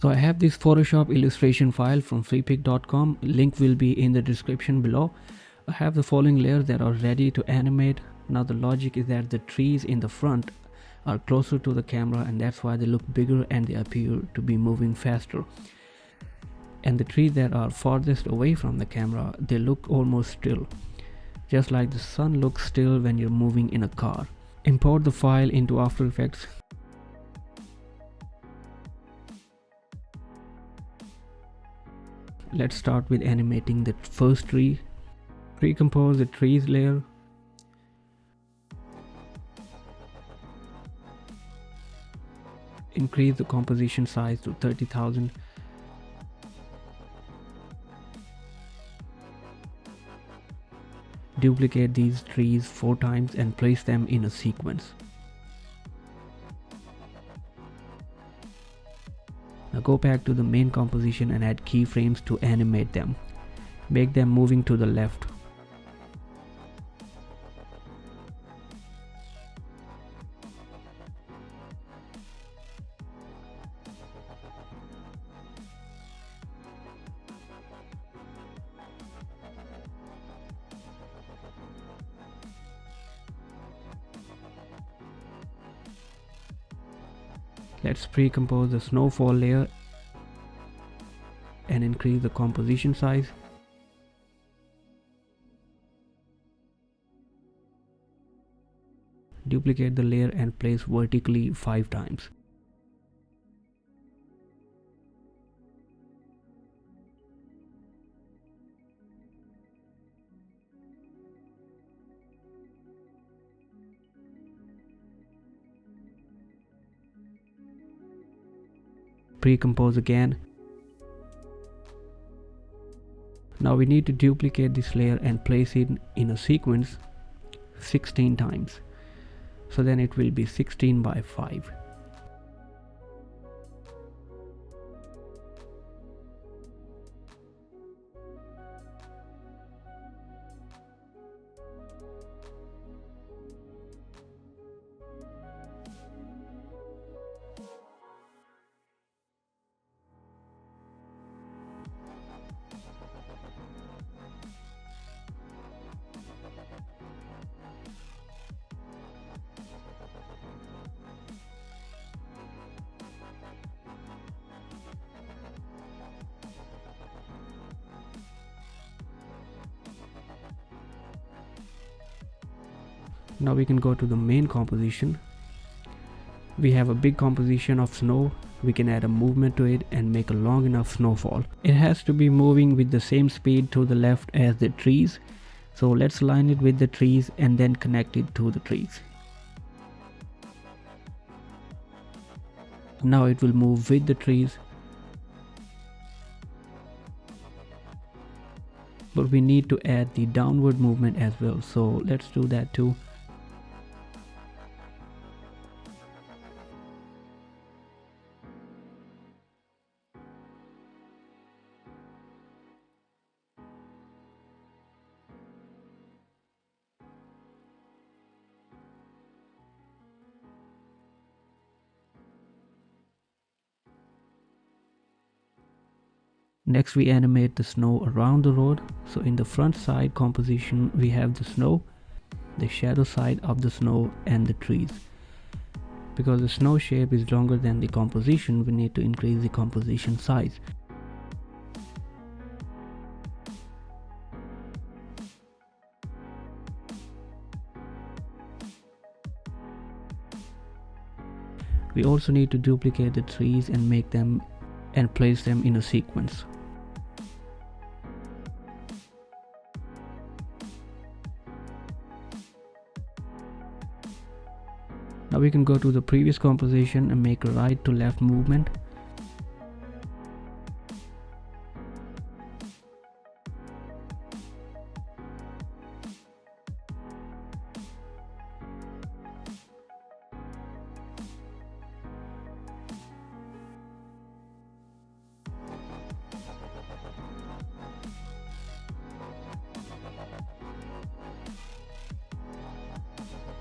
So I have this Photoshop illustration file from freepik.com. Link will be in the description below. I have the following layers that are ready to animate. Now the logic is that the trees in the front are closer to the camera, and that's why they look bigger and they appear to be moving faster. And the trees that are farthest away from the camera, they look almost still, just like the sun looks still when you're moving in a car. Import the file into After Effects. Let's start with animating the first tree. Pre-compose the trees layer. Increase the composition size to 30,000. Duplicate these trees 4 times and place them in a sequence. Now go back to the main composition and add keyframes to animate them. Make them moving to the left. Let's pre-compose the snowfall layer and increase the composition size. Duplicate the layer and place vertically 5 times. Pre-compose again. Now we need to duplicate this layer and place it in a sequence 16 times. So then it will be 16 by 5. Now we can go to the main composition. We have a big composition of snow. We can add a movement to it and make a long enough snowfall. It has to be moving with the same speed to the left as the trees. So let's line it with the trees and then connect it to the trees. Now it will move with the trees. But we need to add the downward movement as well. So let's do that too. Next we animate the snow around the road. So in the front side composition we have the snow, the shadow side of the snow and the trees. Because the snow shape is longer than the composition, we need to increase the composition size. We also need to duplicate the trees and make them and place them in a sequence. Now we can go to the previous composition and make a right to left movement.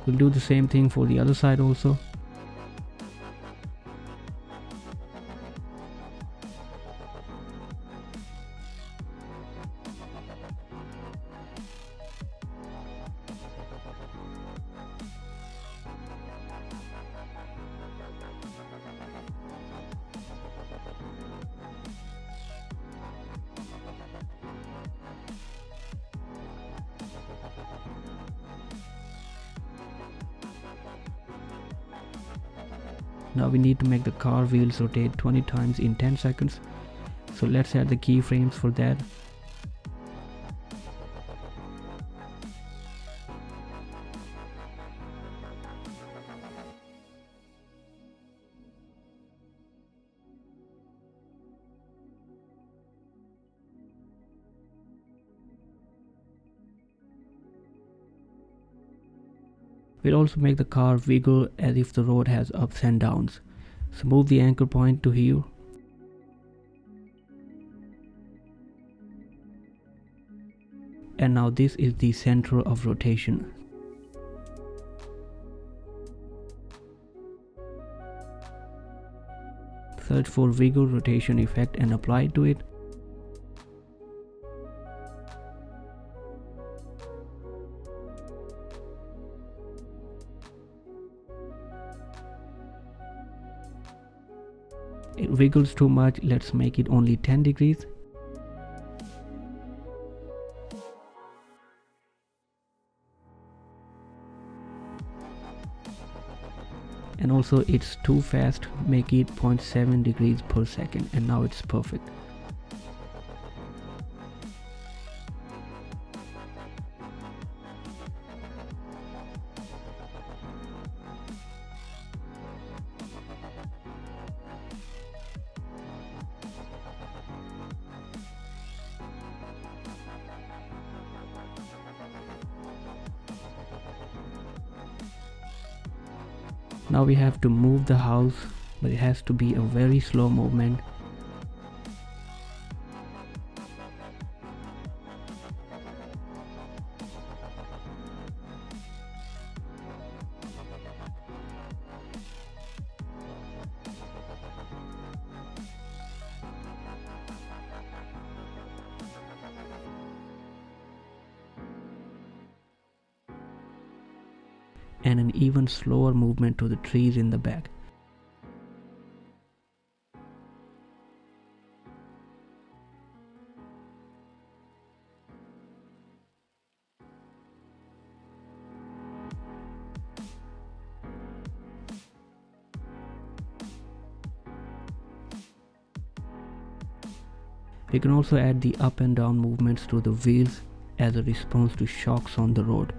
We'll do the same thing for the other side also. Now we need to make the car wheels rotate 20 times in 10 seconds. So let's add the keyframes for that. We'll also make the car wiggle as if the road has ups and downs. So move the anchor point to here. And now this is the center of rotation. Search for wiggle rotation effect and apply it to it. It wiggles too much, let's make it only 10 degrees. And also it's too fast, make it 0.7 degrees per second, and now it's perfect. Now we have to move the house, but it has to be a very slow movement. And an even slower movement to the trees in the back. We can also add the up and down movements to the wheels as a response to shocks on the road.